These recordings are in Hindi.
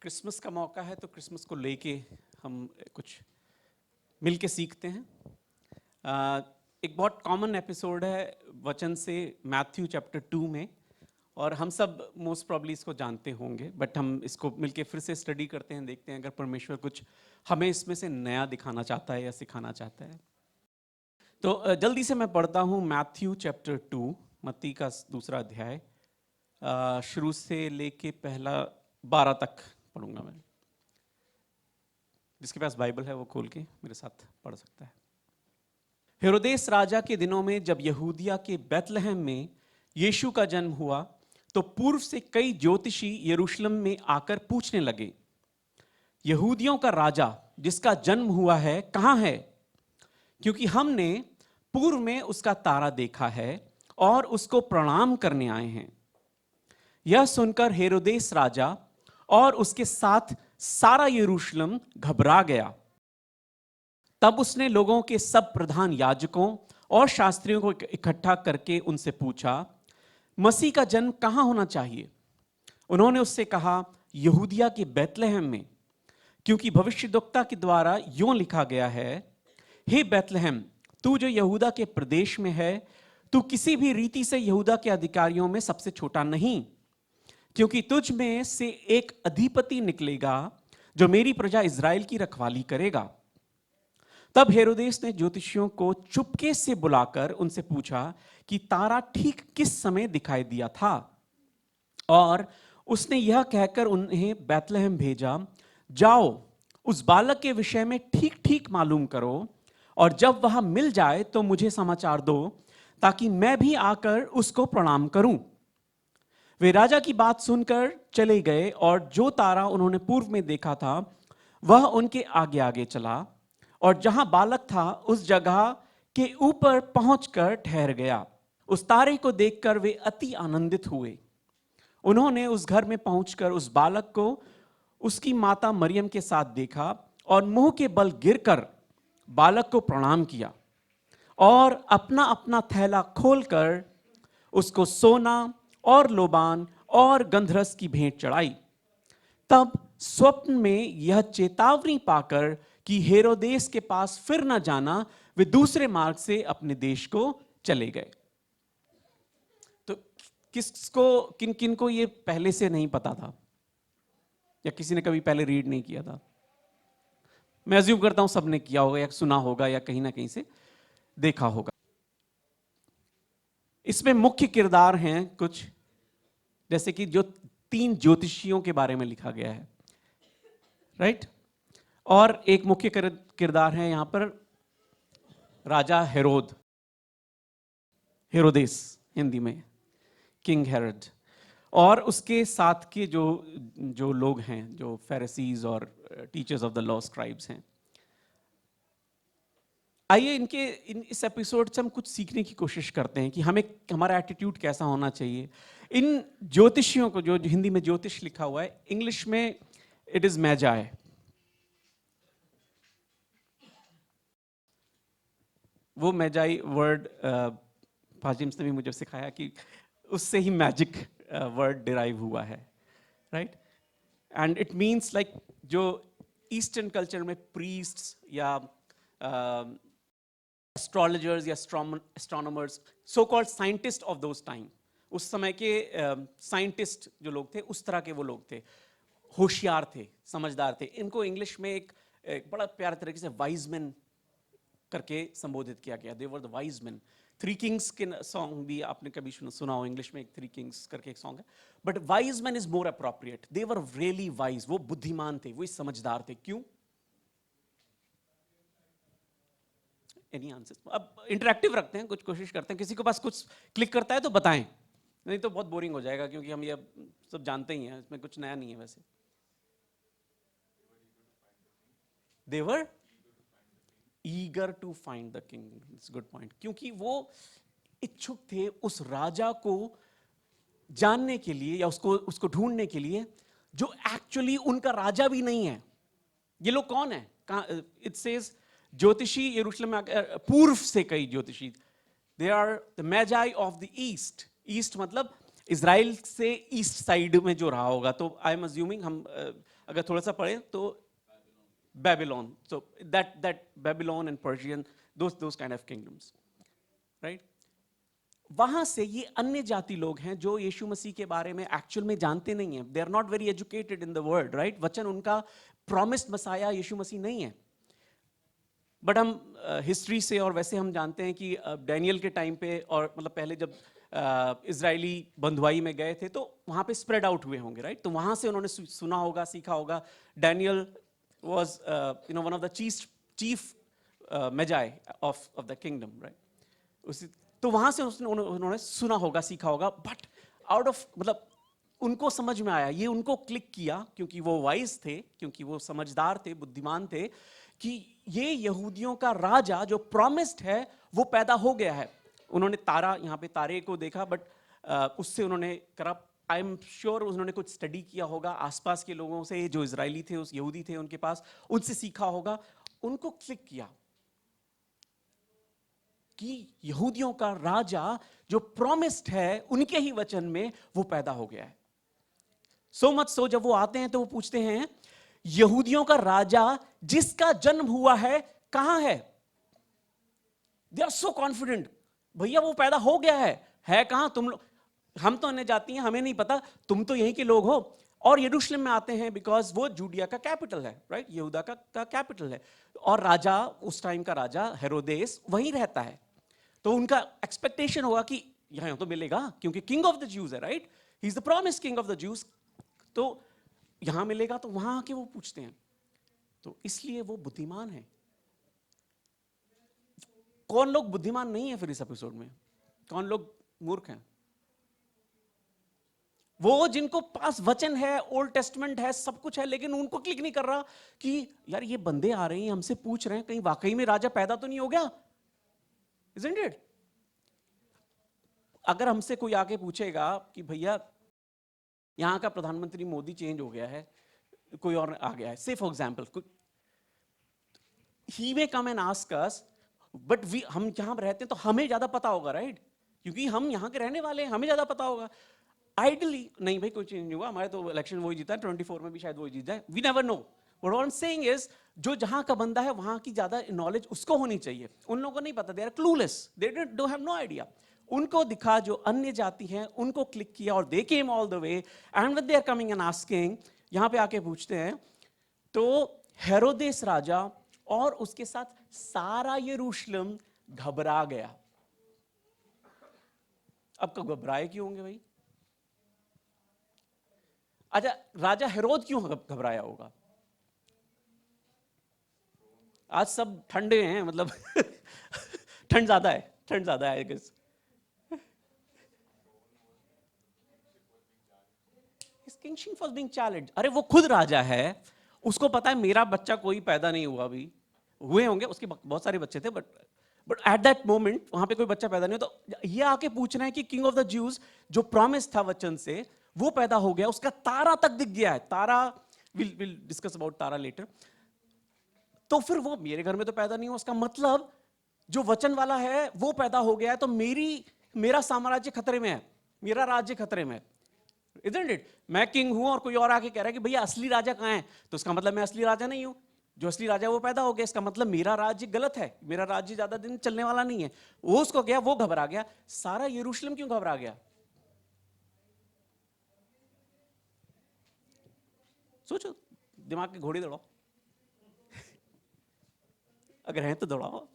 क्रिसमस का मौका है तो क्रिसमस को लेके हम कुछ मिल के सीखते हैं। एक बहुत कॉमन एपिसोड है वचन से मैथ्यू चैप्टर 2 में, और हम सब मोस्ट प्रॉब्ली इसको जानते होंगे, बट हम इसको मिलके फिर से स्टडी करते हैं, देखते हैं अगर परमेश्वर कुछ हमें इसमें से नया दिखाना चाहता है या सिखाना चाहता है। तो जल्दी से मैं पढ़ता हूँ मैथ्यू चैप्टर 2, मत्ती का दूसरा अध्याय, शुरू से लेके पहला 12 तक पढ़ूंगा मैं। जिसके पास बाइबल है वो खोल के मेरे साथ पढ़ सकता है। हेरोदेस राजा के दिनों में जब यहूदिया के बैतलहम में यीशु का जन्म हुआ, तो पूर्व से कई ज्योतिषी यरूशलेम में आकर पूछने लगे, यहूदियों का राजा जिसका जन्म हुआ है कहाँ है? क्योंकि हमने पूर्व में उसका तारा देखा है और उसको प्रणाम करने आए हैं। यह सुनकर हेरोदेस राजा और उसके साथ सारा यरूशलेम घबरा गया। तब उसने लोगों के सब प्रधान याजकों और शास्त्रियों को इकट्ठा करके उनसे पूछा, मसीह का जन्म कहाँ होना चाहिए? उन्होंने उससे कहा, यहूदिया के बैतलहम में, क्योंकि भविष्यद्वक्ता के द्वारा यूं लिखा गया है, हे बैतलहम, तू जो यहूदा के प्रदेश में है, तू किसी भी रीति से यहूदा के अधिकारियों में सबसे छोटा नहीं, क्योंकि तुझ में से एक अधिपति निकलेगा जो मेरी प्रजा इज़राइल की रखवाली करेगा। तब हेरोदेस ने ज्योतिषियों को चुपके से बुलाकर उनसे पूछा कि तारा ठीक किस समय दिखाई दिया था, और उसने यह कहकर उन्हें बैतलहम भेजा, जाओ उस बालक के विषय में ठीक ठीक मालूम करो, और जब वह मिल जाए तो मुझे समाचार दो, ताकि मैं भी आकर उसको प्रणाम करूं। वे राजा की बात सुनकर चले गए, और जो तारा उन्होंने पूर्व में देखा था वह उनके आगे आगे चला, और जहां बालक था उस जगह के ऊपर पहुंचकर ठहर गया। उस तारे को देखकर वे अति आनंदित हुए। उन्होंने उस घर में पहुंचकर उस बालक को उसकी माता मरियम के साथ देखा, और मुंह के बल गिरकर बालक को प्रणाम किया, और अपना अपना थैला खोलकर उसको सोना और लोबान और गंधरस की भेंट चढ़ाई। तब स्वप्न में यह चेतावनी पाकर कि हेरोदेस के पास फिर न जाना, वे दूसरे मार्ग से अपने देश को चले गए। तो किन किन को ये पहले से नहीं पता था, या किसी ने कभी पहले रीड नहीं किया था? मैं अज्यूम करता हूं सबने किया होगा, या सुना होगा, या कहीं ना कहीं से देखा होगा। इसमें मुख्य किरदार हैं कुछ, जैसे कि जो 3 ज्योतिषियों के बारे में लिखा गया है, राइट? और एक मुख्य किरदार है यहां पर राजा हेरोदेस, हिंदी में किंग हेरोड, और उसके साथ के जो लोग हैं, जो फैरिसीज और teachers of the law, scribes हैं। आइए इस एपिसोड से हम कुछ सीखने की कोशिश करते हैं कि हमारा एटीट्यूड कैसा होना चाहिए। इन ज्योतिषियों को, जो हिंदी में ज्योतिष लिखा हुआ है, इंग्लिश में इट इज मैजाई। वो मैजाई वर्ड फाजिम्स ने भी मुझे सिखाया कि उससे ही मैजिक वर्ड डिराइव हुआ है, right? And it means like जो ईस्टर्न कल्चर में प्रीस्ट्स या एस्ट्रोलॉजर्स या astronomers, so called scientist of those time, उस समय के साइंटिस्ट जो लोग थे, उस तरह के वो लोग थे, होशियार थे, समझदार थे। इनको इंग्लिश में एक बड़ा प्यारे तरीके से वाइज मैन करके संबोधित किया गया। They were the wise man. 3 kings के सॉन्ग भी आपने कभी सुना हो, इंग्लिश में एक 3 किंग्स करके एक सॉन्ग है, but wise man is more appropriate. They were really wise, वो बुद्धिमान थे, वो समझदार थे। क्यों? Any answer? अब इंटरेक्टिव रखते हैं, कुछ कोशिश करते हैं, किसी के पास कुछ क्लिक करता है तो बताएं, नहीं तो बहुत बोरिंग हो जाएगा, क्योंकि हम ये सब जानते ही हैं, इसमें कुछ नया नहीं है। वैसे they were eager to find the king. It's a good point. क्योंकि वो इच्छुक थे उस राजा को जानने के लिए, या उसको ढूंढने के लिए, जो एक्चुअली उनका राजा भी नहीं है। ये लोग कौन है? इट सेज ज्योतिषी यरूशलेम में, पूर्व से कई ज्योतिषी, they are the magi of the east. East मतलब इजराइल से ईस्ट साइड में जो रहा होगा। तो आई एम अज्यूमिंग, हम अगर थोड़ा सा पढ़े तो Babylon. So that Babylon and Persian, those kind of kingdoms, right? वहां से ये अन्य जाति लोग हैं जो यीशु मसीह के बारे में एक्चुअल में जानते नहीं हैं. They are not very educated in the world, right? वचन उनका प्रॉमिस्ड मसाया यीशु मसीह नहीं है. बट हम हिस्ट्री से और वैसे हम जानते हैं कि डैनियल के टाइम पे, और मतलब पहले जब इजरायली बंधुआई में गए थे तो वहां पे स्प्रेड आउट हुए होंगे, राइट? तो वहां से उन्होंने सुना होगा, सीखा होगा. Daniel was one of the chief magi of the kingdom, right? तो वहां से उन्होंने सुना होगा, सीखा होगा. बट आउट ऑफ मतलब उनको समझ में आया, ये उनको क्लिक किया क्योंकि वो वाइज थे, क्योंकि वो समझदार थे, बुद्धिमान थे, कि ये यहूदियों का राजा जो प्रॉमिस्ड है वो पैदा हो गया है. उन्होंने तारा, यहाँ पे तारे को देखा, बट उससे उन्होंने करा. आई एम श्योर उन्होंने कुछ स्टडी किया होगा आसपास के लोगों से, जो इजरायली थे, उस यहूदी थे उनके पास, उनसे सीखा होगा. उनको क्लिक किया कि यहूदियों का राजा जो प्रॉमिस्ड है उनके ही वचन में वो पैदा हो गया है. सो मच सो जब वो आते हैं तो वो पूछते हैं, यहूदियों का राजा जिसका जन्म हुआ है कहां है? दे आर सो कॉन्फिडेंट, भैया वो पैदा हो गया है कहां? तुम लोग, हम तो अन्य जाति हैं, हमें नहीं पता, तुम तो यहीं के लोग हो. और यरूशलेम में आते हैं बिकॉज वो जूडिया का कैपिटल है, राइट? यहूदा का कैपिटल है. और राजा, उस टाइम का राजा हेरोदेस वहीं रहता है. तो उनका एक्सपेक्टेशन होगा कि यहां तो मिलेगा, क्योंकि किंग ऑफ द ज्यूज है, right? He is the promised king of the Jews. तो यहां मिलेगा, तो वहां आके वो पूछते हैं. तो इसलिए वो बुद्धिमान है. कौन लोग बुद्धिमान नहीं है फिर इस एपिसोड में? कौन लोग मूर्ख हैं? वो जिनको पास वचन है, ओल्ड टेस्टमेंट है, सब कुछ है, लेकिन उनको क्लिक नहीं कर रहा कि यार ये बंदे आ रहे हैं, हमसे पूछ रहे हैं कहीं वाकई में राजा पैदा तो नहीं हो गया. Isn't it? अगर हमसे कोई आके पूछेगा कि भैया यहां का प्रधानमंत्री मोदी चेंज हो गया है, कोई और आ गया है, से for example, he may come and ask us, but हम जहां रहते हैं तो हमें ज्यादा पता होगा, राइट? क्योंकि हम यहां के रहने वाले हैं, हमें ज्यादा पता होगा. आइडली नहीं भाई, कोई चेंज नहीं हुआ, हमारे तो इलेक्शन वही जीता है, 24 में भी शायद वही जीत जाए. We never know. What I am saying is, जो जहां का बंदा है वहां की ज्यादा नॉलेज उसको होनी चाहिए. उन लोगों को नहीं पता, they are clueless, they don't have no idea. उनको दिखा जो अन्य जाति हैं, उनको क्लिक किया और they came all the way. And when they are coming and asking, यहां पे आके पूछते हैं, तो हेरोदेस राजा और उसके साथ सारा यरूशलेम घबरा गया. अब तो घबराए क्यों होंगे भाई? अच्छा, राजा हेरोद क्यों घबराया होगा? आज सब ठंडे हैं, मतलब ठंड ज्यादा है I guess. His kingship was being challenged. अरे वो खुद राजा है, उसको पता है मेरा बच्चा कोई पैदा नहीं हुआ. अभी हुए होंगे, उसके बहुत सारे बच्चे थे, बट एट दैट मोमेंट वहां पे कोई बच्चा पैदा नहीं. तो ये आके पूछ रहे हैं कि किंग ऑफ द ज्यूज जो प्रॉमिस था वचन से, वो पैदा हो गया, उसका तारा तक दिख गया है. तारा, will discuss about tara later. तो फिर वो मेरे घर में तो पैदा नहीं हुआ, उसका मतलब जो वचन वाला है वो पैदा हो गया है, तो मेरा साम्राज्य खतरे में है, मेरा राज्य खतरे में है. Isn't it? मैं किंग हूं और कोई और आके कह रहा है कि भैया असली राजा कहां है, तो उसका मतलब मैं असली राजा नहीं हूं. जो असली राजा वो पैदा हो गया, इसका मतलब मेरा राज्य गलत है, मेरा राज्य ज्यादा दिन चलने वाला नहीं है. वो उसको गया, वो घबरा गया. सारा यरूशलेम क्यों घबरा गया? सोचो, दिमाग के घोड़े दौड़ाओ. अगर हैं तो दौड़ाओ.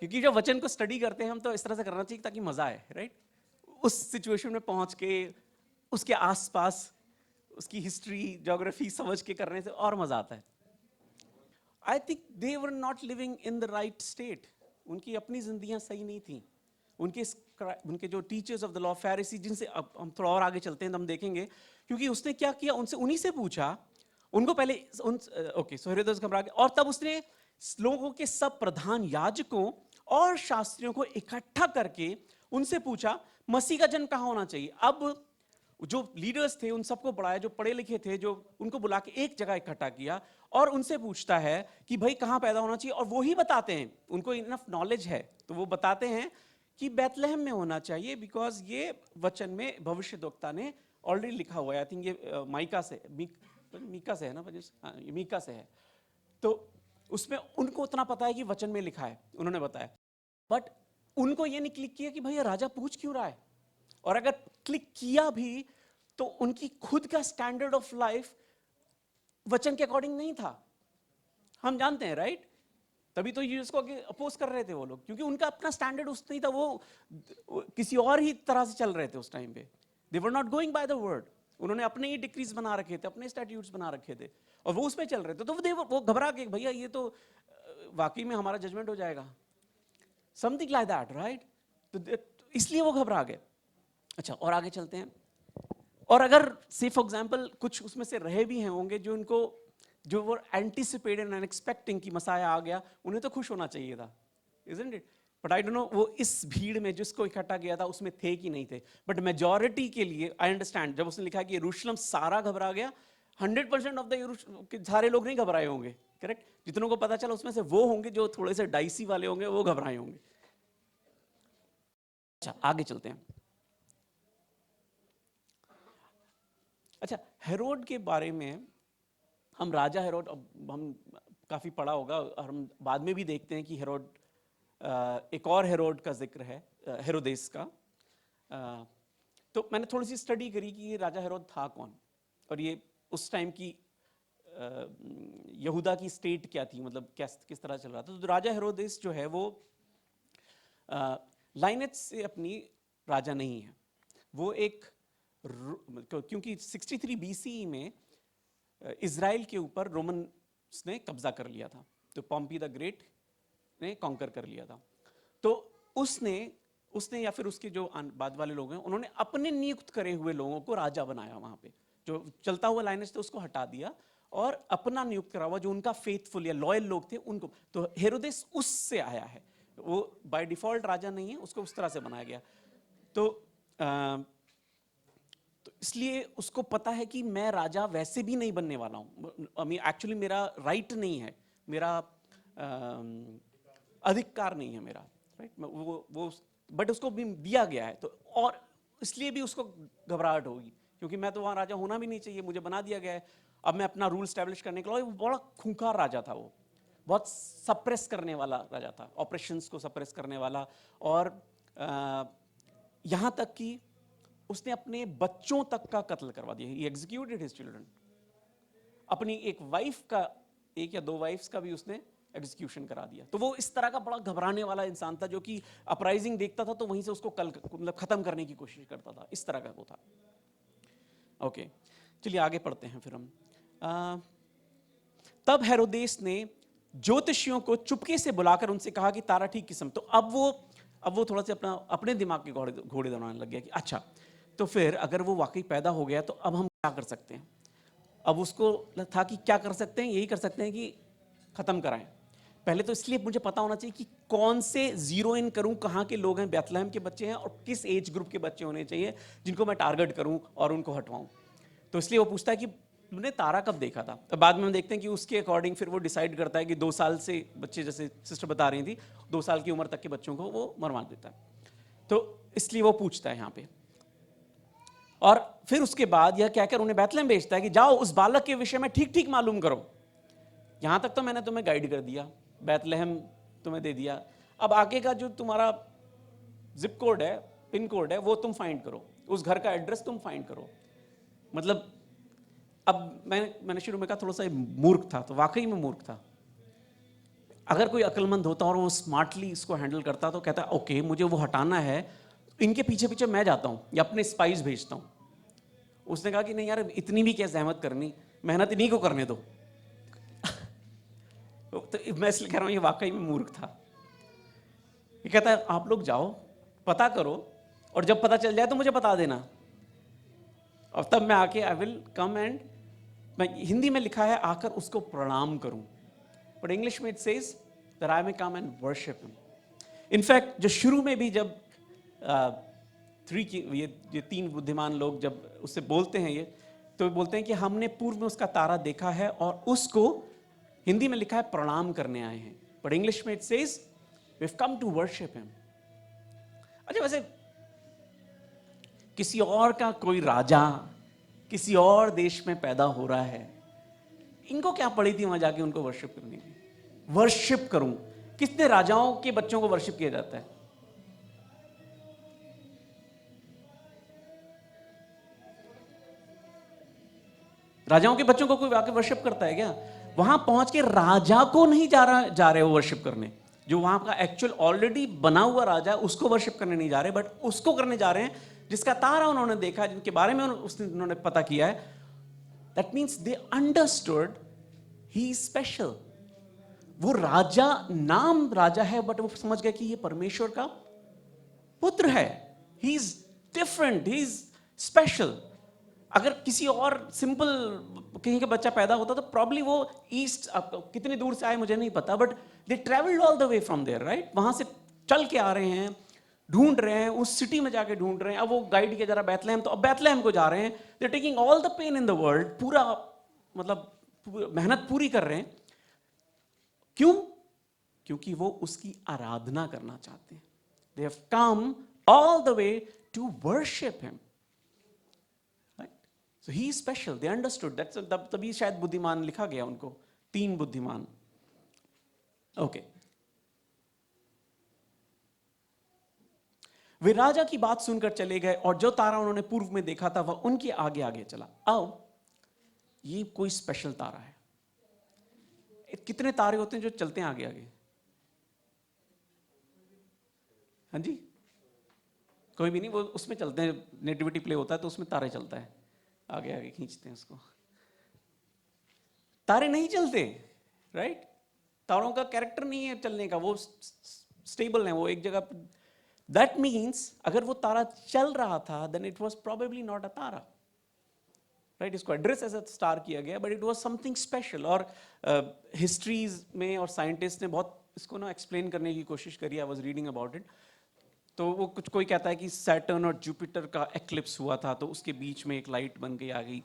क्योंकि जब वचन को स्टडी करते हैं हम, तो इस तरह से करना चाहिए ताकि मजा आए, राइट? उस सिचुएशन में पहुंच के उसके आसपास उसकी हिस्ट्री, ज्योग्राफी समझ के करने से और मजा आता है. I think they were not living in the right state. उनकी अपनी जिंदगियां सही नहीं थी. उनके जो टीचर्स ऑफ द लॉ, फैरिसी, जिनसे अब हम थोड़ा और आगे चलते हैं तो हम देखेंगे, क्योंकि उसने क्या किया, उन्हीं से पूछा. उनको पहले ओके, सो हेरोदेस घबरा गया, और तब उसने लोगों के सब प्रधान याजकों और शास्त्रियों को इकट्ठा करके उनसे पूछा मसीह का जन्म कहां होना चाहिए. अब जो लीडर्स थे उन सबको बुलाया, जो पढ़े लिखे थे, जो उनको बुला के एक जगह इकट्ठा किया और उनसे पूछता है कि भाई कहां पैदा होना चाहिए. और वो ही बताते हैं, उनको इनफ नॉलेज है, तो वो बताते हैं कि बैतलहम में होना चाहिए, बिकॉज ये वचन में भविष्यद्वक्ता ने ऑलरेडी लिखा हुआ है, आई थिंक ये माइका से मीका से है ना, ये मीका से है। तो उसमें उनको उतना पता है कि वचन में लिखा है, उन्होंने बताया, बट उनको ये नहीं क्लिक किया कि भैया राजा पूछ क्यों रहा है। और अगर क्लिक किया भी तो उनकी खुद का स्टैंडर्ड ऑफ लाइफ वचन के अकॉर्डिंग नहीं था। हम जानते हैं, राइट? तभी तो ये इसको अपोज कर रहे थे वो लोग, क्योंकि उनका अपना स्टैंडर्ड उस नहीं था, वो किसी और ही तरह से चल रहे थे उस टाइम पे। They were not going by the word. उन्होंने अपने ही डिक्रीज बना रखे थे, अपने स्टैट्यूट्स बना रखे थे, और वो उस पे चल रहे थे। तो वो घबरा के, भैया ये तो वाकई में हमारा जजमेंट हो जाएगा, समथिंग लाइक दैट, राइट? तो इसलिए वो घबरा गए। अच्छा, और आगे चलते हैं। और अगर से फॉर एग्जाम्पल कुछ उसमें से रहे भी हैं होंगे जो वो एंटिसिपेटेड एंड एक्सपेक्टिंग कि मसाया आ गया, उन्हें तो खुश होना चाहिए था, isn't it? But I don't no वो इस भीड़ में जिसको इकट्ठा किया था उसमें थे कि नहीं थे। बट मेजॉरिटी के लिए आई अंडरस्टैंड, जब उसने लिखा कि यरूशलेम सारा घबरा गया, 100% ऑफ द सारे लोग नहीं घबराए होंगे, करेक्ट? जितनों को पता चला उसमें से वो होंगे जो थोड़े से डाइसी वाले होंगे, वो घबराए होंगे। अच्छा, आगे चलते हैं। अच्छा, हेरोड के बारे में हम राजा हेरोड, हम काफी पढ़ा होगा और हम बाद में भी देखते हैं कि हेरोड, एक और हेरोड का जिक्र है, हेरोदेस का। तो मैंने थोड़ी सी स्टडी करी कि ये राजा हेरोद था कौन, और ये उस टाइम की यहूदा की स्टेट क्या थी, मतलब किस तरह चल रहा था। तो राजा हेरोदेस जो है वो लाइनेज से अपनी राजा नहीं है, वो एक, क्योंकि 63 BCE में इज़राइल के ऊपर रोमन्स ने कब्जा कर लिया था, तो पॉम्पी द ग्रेट ने कॉन्कर कर लिया था। तो उसने या फिर उसके जो बाद वाले लोग हैं, उन्होंने अपने नियुक्त करे हुए लोगों को राजा बनाया। वहां पे जो चलता हुआ लाइनेज था उसको हटा दिया और अपना नियुक्त करा हुआ जो उनका फेथफुल या लॉयल लोग थे उनको। तो हेरोदेस उससे आया है, वो बाय डिफॉल्ट राजा नहीं है, उसको उस तरह से बनाया गया। तो इसलिए उसको पता है कि मैं राजा वैसे भी नहीं बनने वाला हूँ, एक्चुअली मेरा राइट नहीं है, मेरा अधिकार नहीं है मेरा, राइट? वो बट उसको भी दिया गया है, तो और इसलिए भी उसको घबराहट होगी, क्योंकि मैं तो वहाँ राजा होना भी नहीं चाहिए, मुझे बना दिया गया है। अब मैं अपना रूल स्टैब्लिश करने के लिए, वो बड़ा खूंखार राजा था, वो बहुत सप्रेस करने वाला राजा था, ऑपरेशंस को सप्रेस करने वाला। और यहाँ तक कि उसने अपने बच्चों तक का कत्ल करवा दिया, ही एग्जीक्यूटेड हिज चिल्ड्रन। अपनी एक वाइफ का, एक या दो वाइफ्स का भी उसने एग्जीक्यूशन करा दिया। तो वो इस तरह का बड़ा घबराने वाला इंसान था, जो कि अपराइजिंग देखता था तो वहीं से उसको मतलब खत्म करने की कोशिश करता था, इस तरह का वो था। ओके, चलिए आगे पढ़ते हैं फिर हम। तब हेरोदेस ने ज्योतिषियों को चुपके से बुलाकर उनसे कहा कि तारा ठीक किस्म। तो अब वो थोड़ा सा अपने दिमाग के घोड़े दौड़ाने लग गया कि अच्छा, तो फिर अगर वो वाकई पैदा हो गया तो अब हम क्या कर सकते हैं। अब उसको था कि क्या कर सकते हैं, यही कर सकते हैं कि खत्म कराएं। पहले तो इसलिए मुझे पता होना चाहिए कि कौन से जीरो इन करूं, कहां के लोग हैं, बैतलहम के बच्चे हैं, और किस एज ग्रुप के बच्चे होने चाहिए जिनको मैं टारगेट करूं और उनको हटवाऊं। तो इसलिए वो पूछता है कि तुमने तारा कब देखा था। तो बाद में हम देखते हैं कि उसके अकॉर्डिंग फिर वो डिसाइड करता है कि 2 साल से बच्चे, जैसे सिस्टर बता रही थी, 2 साल की उम्र तक के बच्चों को वो मरवा देता है। तो इसलिए वो पूछता है यहाँ पे, और फिर उसके बाद यह कहकर उन्हें बैतलहम भेजता है कि जाओ उस बालक के विषय में ठीक ठीक मालूम करो। यहां तक तो मैंने तुम्हें गाइड कर दिया, बैतलहम तुम्हें दे दिया, अब आगे का जो तुम्हारा जिप कोड है, पिन कोड है, वो तुम फाइंड करो, उस घर का एड्रेस तुम फाइंड करो। मतलब अब मैंने शुरू में कहा थोड़ा सा मूर्ख था, तो वाकई में मूर्ख था। अगर कोई अक्लमंद होता और वो स्मार्टली इसको हैंडल करता तो कहता ओके मुझे वो हटाना है, इनके पीछे पीछे मैं जाता हूं या अपने स्पाइस भेजता हूं। उसने कहा कि नहीं यार, इतनी भी क्या जहमत करनी, मेहनत इन्हीं को करने दो। तो मैं इसलिए कह रहा हूं ये वाकई में मूर्ख था। ये कहता है आप लोग जाओ, पता करो, और जब पता चल जाए तो मुझे बता देना, और तब मैं आके आई विल कम एंड, मैं हिंदी में लिखा है आकर उसको प्रणाम करूं, बट इंग्लिश में it says that I may come and worship him. In fact जो शुरू में भी जब ये 3 बुद्धिमान लोग जब उससे बोलते हैं, ये तो बोलते हैं कि हमने पूर्व में उसका तारा देखा है और उसको, हिंदी में लिखा है प्रणाम करने आए हैं, बट इंग्लिश में it says we have come to worship him. अच्छा, वैसे किसी और का कोई राजा किसी और देश में पैदा हो रहा है, इनको क्या पड़ी थी वहां जाके उनको वर्शिप करने की? वर्शिप करूं, कितने राजाओं के बच्चों को वर्शिप किया जाता है? राजाओं के बच्चों को कोई आके वर्शिप करता है क्या? वहां पहुंच के राजा को नहीं जा रहे हो वर्शिप करने, जो वहां का एक्चुअल ऑलरेडी बना हुआ राजा है उसको वर्शिप करने नहीं जा रहे, बट उसको करने जा रहे हैं जिसका तारा उन्होंने देखा, जिनके बारे में उन्होंने पता किया है. That means they understood he is special. वो राजा, नाम राजा है, बट वो समझ गए कि ये परमेश्वर का पुत्र है. He is different, he is special. अगर किसी और सिंपल कहीं का बच्चा पैदा होता तो प्रॉब्ली वो ईस्ट, कितनी दूर से आए मुझे नहीं पता, but they travelled all the way from there, right? वहां से चल के आ रहे हैं, ढूंढ रहे हैं, उस सिटी में जाके ढूंढ रहे हैं. अब वो गाइड किया जरा बैतलहम, तो अब बैतलहम को जा रहे हैं. दे taking all the pain in the world, पूरा मतलब मेहनत पूरी कर रहे हैं. क्यों? क्योंकि वो उसकी आराधना करना चाहते हैं. They have come all the way to worship him. So he is special. They understood. That's तभी शायद बुद्धिमान लिखा गया उनको, 3 बुद्धिमान. ओके. वे राजा की बात सुनकर चले गए और जो तारा उन्होंने पूर्व में देखा था वह उनके आगे आगे चला. अब ये कोई स्पेशल तारा है. कितने तारे होते हैं जो चलते हैं आगे आगे? हाँ जी, कोई भी नहीं. वो उसमें चलते हैं, नेटिविटी प्ले होता है तो उसमें तारे चलता है, आगे आगे खींचते हैं उसको. तारे नहीं चलते, राइट? तारों का कैरेक्टर नहीं है चलने का, वो स्टेबल है, वो एक जगह. दैट मीन्स अगर वो तारा चल रहा था then it was probably not a तारा, राइट? इसको एड्रेस एज अ स्टार किया गया, but it was something special. और हिस्ट्रीज में और साइंटिस्ट ने बहुत इसको ना एक्सप्लेन करने की कोशिश करी. I was reading about it. तो वो कुछ कोई कहता है कि सैटर्न और जुपिटर का एक्लिप्स हुआ था, तो उसके बीच में एक लाइट बन के आ गई.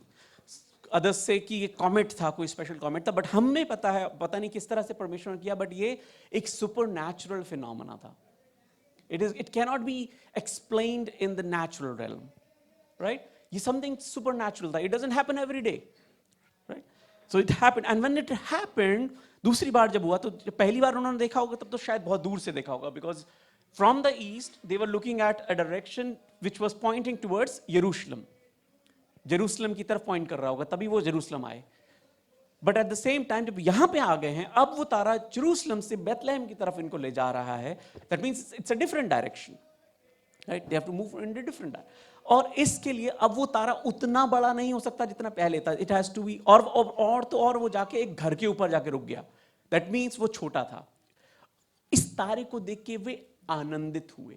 अदर्स से कि ये कॉमेट था, कोई स्पेशल कॉमेट था, बट हमें पता है, पता नहीं किस तरह से परमेश्वर ने किया, बट ये एक सुपरनैचुरल फिनोमेना था. It can not be explained in the natural realm, right? ये समथिंग सुपरनैचुरल था. It doesn't happen every day, right? So it happened, and when it happened, दूसरी बार जब हुआ, तो पहली बार उन्होंने देखा होगा तब तो शायद बहुत दूर से देखा होगा, because from the east they were looking at a direction which was pointing towards Jerusalem. Jerusalem की तरफ पॉइंट कर रहा होगा, तभी वो जेरूसलम आए. But at the same time जब यहां पे आ गए हैं, अब वो तारा जेरूसलम से बेथलेहम की तरफ इनको ले जा रहा है. That means it's a different direction, right? They have to move in a different direction. और इसके लिए अब वो तारा उतना बड़ा नहीं हो सकता जितना पहले था. इट हैज टू बी, और तो और वो जाके एक घर के ऊपर जाके रुक गया. दैट मींस वो छोटा था. इस तारे को देख के वे आनंदित हुए.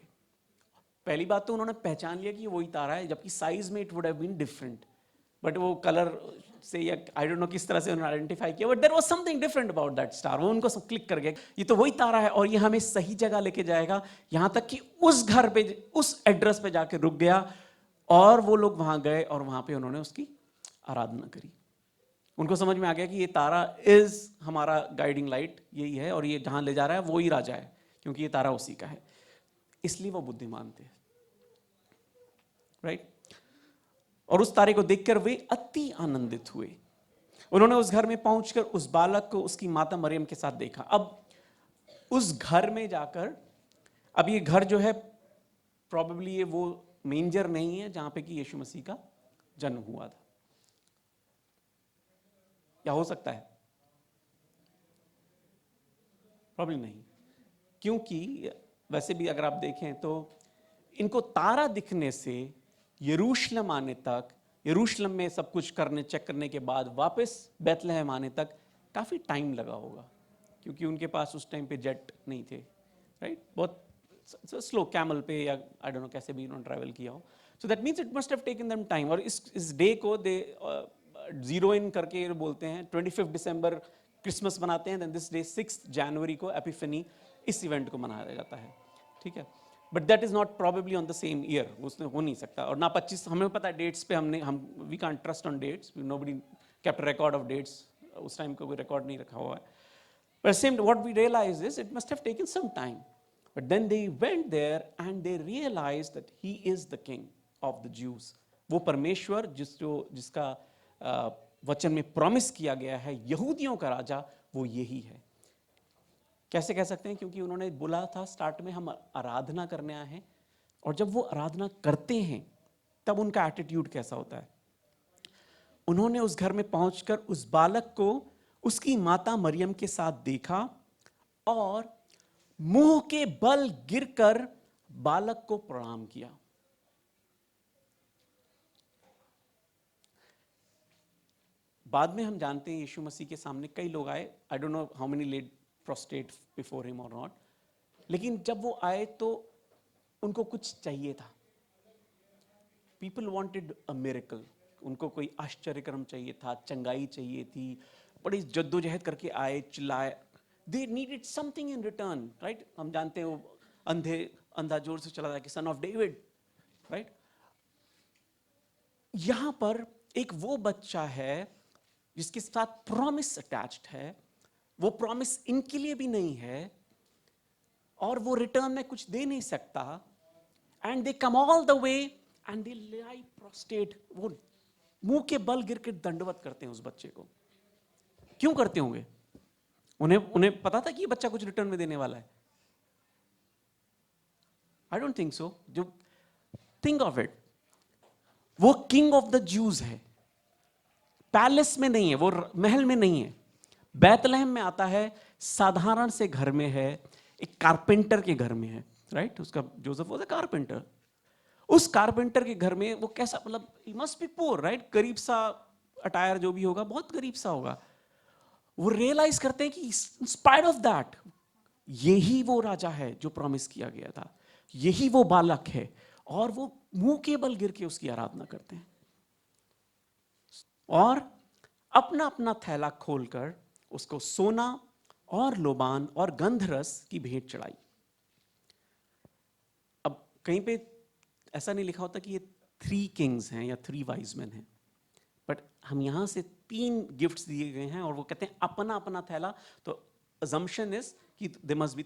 पहली बात तो उन्होंने पहचान लिया कि वही तारा है, जबकि साइज में it would have been different, but वो कलर से या आई डोंट नो किस तरह से उन्होंने आइडेंटिफाई किया, but there was something different about that star. वो उनको सब क्लिक कर गया, ये तो वही तारा है और ये हमें सही जगह लेके जाएगा. यहां तक कि उस घर पे, उस एड्रेस पे जाके रुक गया, और वो लोग वहां गए और वहां पे उन्होंने उसकी आराधना करी. उनको समझ में आ गया कि ये तारा इज हमारा गाइडिंग लाइट, यही है, और ये जहां ले जा रहा है वो ही राजा है, क्योंकि ये तारा उसी का है. इसलिए वो बुद्धिमान थे, राइट? और उस तारे को देखकर वे अति आनंदित हुए. उन्होंने उस घर में पहुंचकर उस बालक को उसकी माता मरियम के साथ देखा. अब उस घर में जाकर, अब ये घर जो है प्रॉबेबली ये वो मेंजर नहीं है जहां पे कि यीशु मसीह का जन्म हुआ था. क्या हो सकता है? प्रॉब्लम नहीं, क्योंकि वैसे भी अगर आप देखें तो इनको तारा दिखने से यरूशलेम आने तक, यरूशलेम में सब कुछ करने चेक करने के बाद वापस बैतलहम आने तक काफ़ी टाइम लगा होगा, क्योंकि उनके पास उस टाइम पे जेट नहीं थे, राइट? बहुत स्लो कैमल पे या आई डोंट नो कैसे भी उन्होंने ट्रैवल किया हो. So that means it must have taken them time. और इस डे को दे जीरो इन करके बोलते हैं. 25 दिसंबर क्रिसमस मनाते हैं, देन दिस डे 6 जनवरी को एपिफनी, इस इवेंट को मनाया जाता है, ठीक है? But that is not probably on the same year, उसने हो नहीं सकता. और ना 25, हमें पता है डेट्स पे, हम we can't trust on dates, nobody kept record of dates. उस टाइम का कोई रिकॉर्ड नहीं रखा हुआ है. But same what we realise is it must have taken some time. But then they went there and they realised that he is the king of the Jews. वो परमेश्वर जिसका वचन में प्रॉमिस किया गया है यहूदियों का राजा, वो यही है। कैसे कह सकते हैं? क्योंकि उन्होंने बोला था स्टार्ट में हम आराधना करने आए हैं, और जब वो आराधना करते हैं तब उनका एटीट्यूड कैसा होता है। उन्होंने उस घर में पहुंचकर उस बालक को उसकी माता मरियम के साथ देखा और मुंह के बल गिरकर बालक को प्रणाम किया। बाद में हम जानते हैं यीशु मसीह के सामने कई लोग आए, I don't know how many led prostrate before him और नॉट, लेकिन जब वो आए तो उनको कुछ चाहिए था। पीपल वांटेड अ मिरेकल, उनको कोई आश्चर्यक्रम चाहिए था, चंगाई चाहिए थी, बड़ी जद्दोजहद करके आए, चिल्लाए, they needed something in return, right. हम जानते हैं वो अंधा जोर से चला था कि सन ऑफ डेविड, राइट। यहां पर एक वो बच्चा है जिसके साथ प्रॉमिस अटैच्ड है, वो प्रॉमिस इनके लिए भी नहीं है और वो रिटर्न में कुछ दे नहीं सकता, and they come all the way and they lie prostate, वो मुंह के बल गिर के दंडवत करते हैं उस बच्चे को। क्यों करते होंगे? उन्हें पता था कि ये बच्चा कुछ रिटर्न में देने वाला है? I don't think so. जो थिंक ऑफ इट, वो किंग ऑफ द ज्यूज है, पैलेस में नहीं है, वो महल में नहीं है, बैतलहम में आता है, साधारण से घर में है, एक कारपेंटर के घर में है, राइट। उसका जोसेफ वाज अ कारपेंटर। उस कारपेंटर के घर में वो कैसा, मतलब he must be poor, right, गरीब सा अटायर जो भी होगा, बहुत गरीब सा होगा। वो रियलाइज करते हैं कि इन स्पाइट ऑफ दैट यही वो राजा है जो प्रॉमिस किया गया था, यही वो बालक है, और वो मुंह के बल गिर के उसकी आराधना करते हैं और अपना अपना थैला खोलकर उसको सोना और लोबान और गंधरस की भेंट चढ़ाई। अब कहीं पे ऐसा नहीं लिखा होता कि ये 3 किंग्स हैं या 3 वाइज मैन हैं, बट हम यहां से 3 गिफ्ट्स दिए गए हैं और वो कहते हैं अपना अपना थैला, तो अजम्पशन इज कि दे मस्ट बी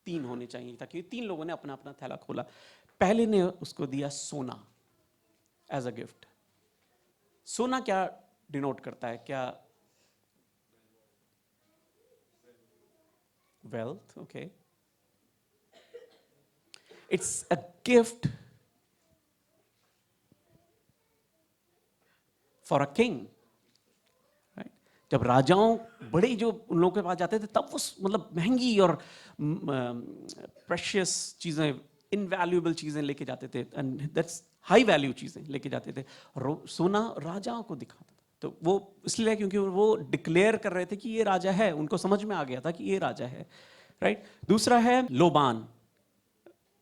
3 होने चाहिए, ताकि 3 लोगों ने अपना अपना थैला खोला। पहले ने उसको दिया सोना एज अ गिफ्ट। सोना क्या डिनोट करता है? क्या? Wealth, okay. It's a gift for a king, right. जब राजाओं बड़े जो उन लोगों के पास जाते थे तब वो मतलब महंगी और प्रेशियस चीजें, इनवैल्यूएबल चीजें लेके जाते थे, एंड दैट्स हाई वैल्यू चीजें लेके जाते थे। सोना राजाओं को दिखाता था, तो वो इसलिए क्योंकि वो डिक्लेयर कर रहे थे कि ये राजा है, उनको समझ में आ गया था कि ये राजा है, राइट। दूसरा है लोबान।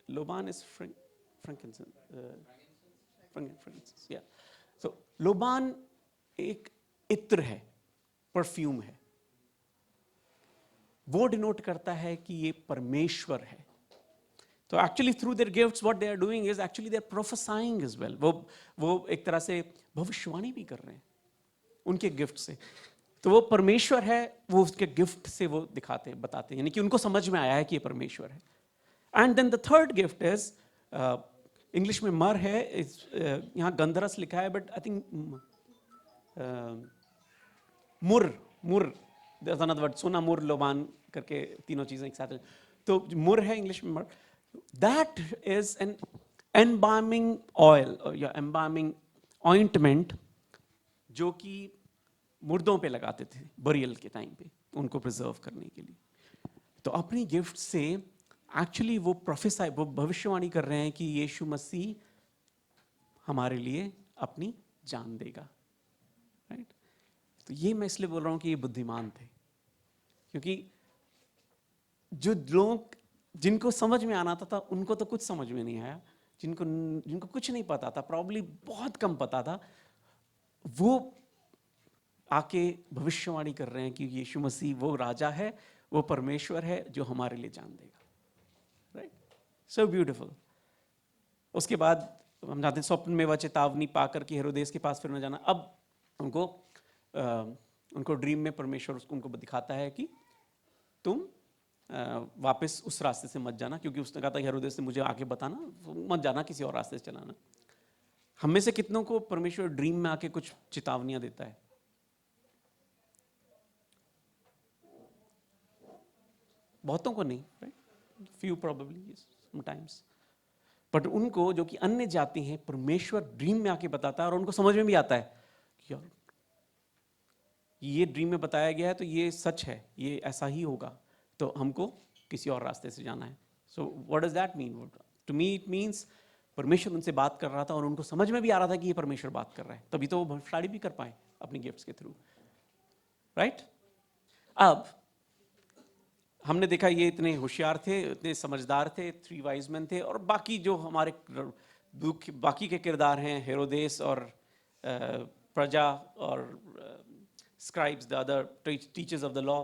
लोबान इज फ्रैंकिंसेंस, या। सो लोबान एक इत्र है, परफ्यूम है, वो डिनोट करता है कि ये परमेश्वर है। तो actually through their gifts what they are doing is actually they are professing as well. वो एक तरह से भविष्यवाणी भी कर रहे हैं उनके गिफ्ट से। तो वो परमेश्वर है, वो उसके गिफ्ट से वो दिखाते हैं, बताते हैं, यानी कि उनको समझ में आया है कि ये परमेश्वर है। And then the third gift is, English में मर है, यहाँ गंधरस लिखा है, but I think myrrh another word, सोना मुर लोबान करके तीनों चीजें एक साथ। तो मुर है इंग्लिश में मर, दैट इज एन एम्बार्मिंग ऑयल या एम्बार्मिंग ऑइंटमेंट जो कि मुर्दों पे लगाते थे बरियल के टाइम पे, उनको प्रिजर्व करने के लिए। तो अपनी गिफ्ट से एक्चुअली वो प्रोफेसाई, वो भविष्यवाणी कर रहे हैं कि यीशु मसीह हमारे लिए अपनी जान देगा, राइट। तो ये मैं इसलिए बोल रहा हूं कि ये बुद्धिमान थे, क्योंकि जो लोग जिनको समझ में आना था उनको तो कुछ समझ में नहीं आया, जिनको कुछ नहीं पता था, प्रॉब्ली बहुत कम पता था, वो आके भविष्यवाणी कर रहे हैं कि यीशु मसीह वो राजा है, वो परमेश्वर है जो हमारे लिए जान देगा, राइट। So beautiful. उसके बाद हम जाते हैं, स्वप्न में वह चेतावनी पाकर कि हेरोदेस के पास फिर न जाना। अब उनको ड्रीम में परमेश्वर उनको दिखाता है कि तुम वापस उस रास्ते से मत जाना, क्योंकि उसने कहा था हेरोदेस से मुझे आके बताना, मत जाना, किसी और रास्ते से चलाना। हम में से कितनों को परमेश्वर ड्रीम में आके कुछ चेतावनियां देता है? बहुतों को नहीं, right? Few probably sometimes, but उनको जो कि अन्य जाति हैं, परमेश्वर ड्रीम में आके बताता है और उनको समझ में भी आता है कि यार ये ड्रीम में बताया गया है तो ये सच है, ये ऐसा ही होगा, तो हमको किसी और रास्ते से जाना है. So what does that mean? To me it means परमेश्वर उनसे बात कर रहा था और उनको समझ में भी आ रहा था कि ये परमेश्वर बात कर रहा है, तभी तो वो भविष्यवाणी भी कर पाए अपनी गिफ्ट्स के थ्रू, राइट? अब हमने देखा ये इतने होशियार थे, इतने समझदार थे, 3 वाइज मैन थे, और बाकी जो हमारे बाकी के किरदार हैं, हेरोदेस और प्रजा और scribes, the other teachers of the law,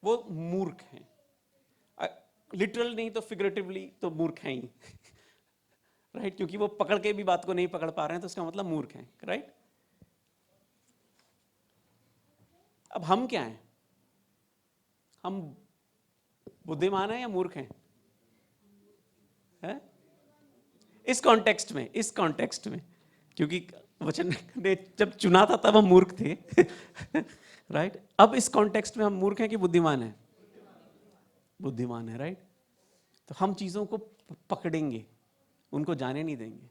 वो मूर्ख हैं. लिटरल नहीं तो फिगरेटिवली तो मूर्ख हैं ही, राइट? क्योंकि वो पकड़ के भी बात को नहीं पकड़ पा रहे हैं, तो उसका मतलब मूर्ख हैं, राइट? अब हम क्या हैं? हम बुद्धिमान हैं या मूर्ख हैं? है? इस कॉन्टेक्स्ट में, क्योंकि वचन ने जब चुना था तब हम मूर्ख थे, राइट? अब इस कॉन्टेक्स्ट में हम मूर्ख हैं कि बुद्धिमान हैं? बुद्धिमान है, राइट? तो हम चीजों को पकड़ेंगे, उनको जाने नहीं देंगे.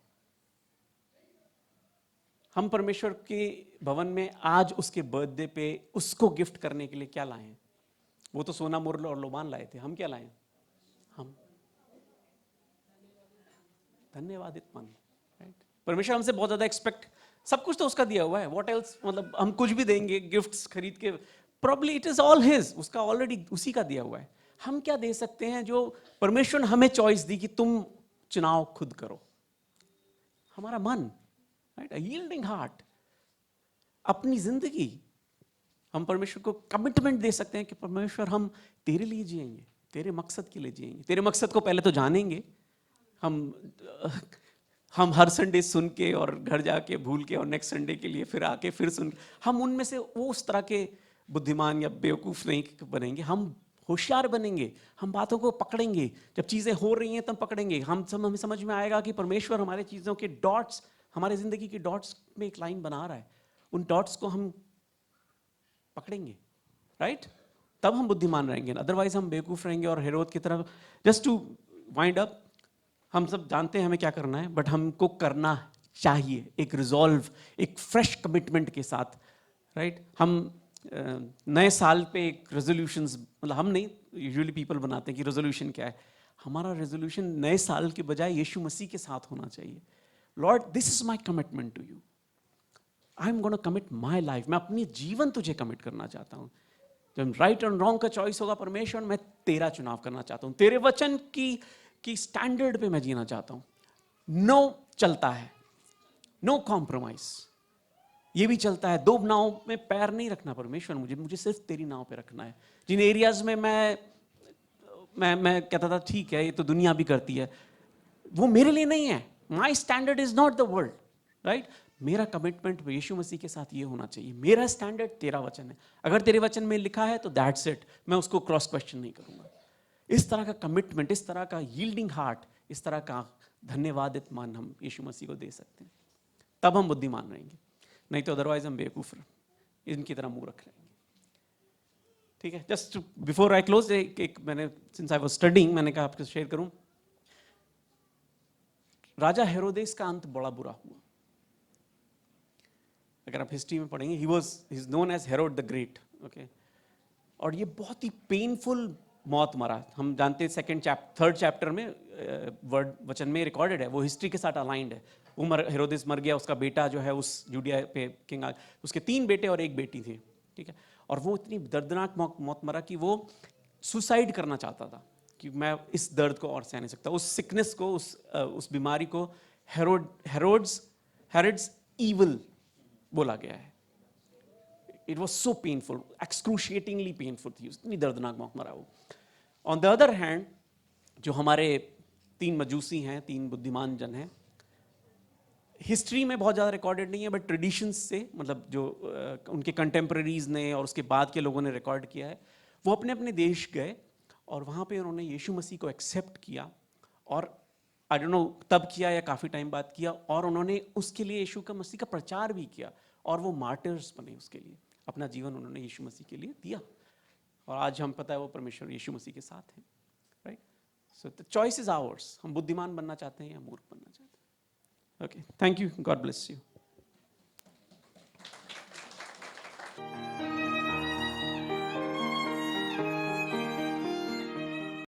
हम परमेश्वर के भवन में आज उसके बर्थडे पे उसको गिफ्ट करने के लिए क्या लाए हैं? वो तो सोना मुरल और लोबान लाए थे, हम क्या लाए? हम धन्यवादित मन, राइट? परमेश्वर हमसे बहुत ज्यादा एक्सपेक्ट, सब कुछ तो उसका दिया हुआ है, व्हाट एल्स? मतलब हम कुछ भी देंगे गिफ्ट्स खरीद के, probably it is all his, उसका ऑलरेडी उसी का दिया हुआ है. हम क्या दे सकते हैं जो परमेश्वर ने हमें चॉइस दी कि तुम चुनाव खुद करो? हमारा मन, राइट? अ यील्डिंग हार्ट, अपनी जिंदगी. हम परमेश्वर को कमिटमेंट दे सकते हैं कि परमेश्वर हम तेरे लिए जिएंगे, तेरे मकसद के लिए जिएंगे. तेरे मकसद को पहले तो जानेंगे. हम हर संडे सुन के और घर जाके भूल के और नेक्स्ट संडे के लिए फिर आके फिर सुन, हम उनमें से वो उस तरह के बुद्धिमान या बेवकूफ नहीं बनेंगे, हम होशियार बनेंगे. हम बातों को पकड़ेंगे, जब चीजें हो रही हैं तब पकड़ेंगे. हमें समझ में आएगा कि परमेश्वर हमारे चीजों के डॉट्स, हमारे जिंदगी के डॉट्स में एक लाइन बना रहा है, उन डॉट्स को हम पकड़ेंगे, राइट? तब हम बुद्धिमान रहेंगे. अदरवाइज हम बेवकूफ रहेंगे और हेरोद की तरह. जस्ट टू वाइंड अप, हम सब जानते हैं हमें क्या करना है, बट हमको करना चाहिए एक रिजॉल्व, एक फ्रेश कमिटमेंट के साथ, राइट? हम नए साल पे एक रेजोल्यूशंस, मतलब हम नहीं, यूजुअली पीपल बनाते हैं कि रेजोल्यूशन क्या है. हमारा रेजोल्यूशन नए साल के बजाय यीशु मसीह के साथ होना चाहिए. Lord, this is my commitment to you. I am gonna commit my life. मैं अपनी जीवन तुझे कमिट करना चाहता हूँ. जब राइट और रॉन्ग का चॉइस होगा, परमेश्वर मैं तेरा चुनाव करना चाहता हूँ, तेरे वचन की स्टैंडर्ड पे मैं जीना चाहता हूँ. नो चलता है, नो कॉम्प्रोमाइज. ये भी चलता है, दो नाव में पैर नहीं रखना परमेश्वर, मुझे सिर्फ तेरी नाव पे रखना है. जिन एरियाज में मैं कहता था ठीक है ये तो दुनिया भी करती है, वो मेरे लिए नहीं है. My standard is not the world, right? मेरा कमिटमेंट यीशु मसीह के साथ ये होना चाहिए. मेरा स्टैंडर्ड तेरा वचन है. अगर तेरे वचन में लिखा है तो दैट्स इट, मैं उसको क्रॉस क्वेश्चन नहीं करूंगा. इस तरह का कमिटमेंट, इस तरह का यील्डिंग हार्ट, इस तरह का धन्यवादित मन हम यीशु मसीह को दे सकते हैं. तब हम बुद्धिमान रहेंगे, नहीं तो अदरवाइज हम बेवकूफ इनकी तरह मुंह रख लेंगे. ठीक है? जस्ट बिफोर आई क्लोज, एक मैंने सिंस आई वाज स्टडीइंग, मैंने कहा आपको शेयर करूं. राजा हेरोदेस का अंत बड़ा बुरा हुआ. अगर आप हिस्ट्री में पढ़ेंगे, he is known as Herod the great, okay? और ये बहुत ही पेनफुल मौत मरा. हम जानते हैं थर्ड चैप्टर में वर्ड वचन में रिकॉर्डेड है, वो हिस्ट्री के साथ अलाइंड है. हेरोदेस मर गया, उसका बेटा जो है उस जूडिया पे किंग, उसके 3 बेटे और 1 बेटी थी, ठीक है? और वो इतनी दर्दनाक मौत मरा कि वो सुसाइड करना चाहता था कि मैं इस दर्द को और सह नहीं सकता. उस सिकनेस को, उस बीमारी को हेरोड्स ईविल बोला गया है. It was so painful, excruciatingly painful थी, इतनी दर्दनाक मौत मरा वो. ऑन द अदर हैंड, जो हमारे 3 मजूसी हैं, 3 बुद्धिमान जन हैं, हिस्ट्री में बहुत ज़्यादा रिकॉर्डेड नहीं है, बट ट्रेडिशंस से, मतलब जो उनके कंटेम्प्रेरीज ने और उसके बाद के लोगों ने रिकॉर्ड किया है, वो अपने अपने देश गए और वहाँ पे उन्होंने यीशु मसीह को एक्सेप्ट किया और आई डोंट नो तब किया या काफ़ी टाइम बाद किया, और उन्होंने उसके लिए यीशु का मसीह का प्रचार भी किया, और वो मार्टर्स बने उसके लिए, अपना जीवन उन्होंने यीशु मसीह के लिए दिया, और आज हम पता है वो परमेश्वर यीशु मसीह के साथ हैं, right. So the choice is ours, हम बुद्धिमान बनना चाहते हैं या मूर्ख बनना चाहते हैं। Okay, thank you, God bless you.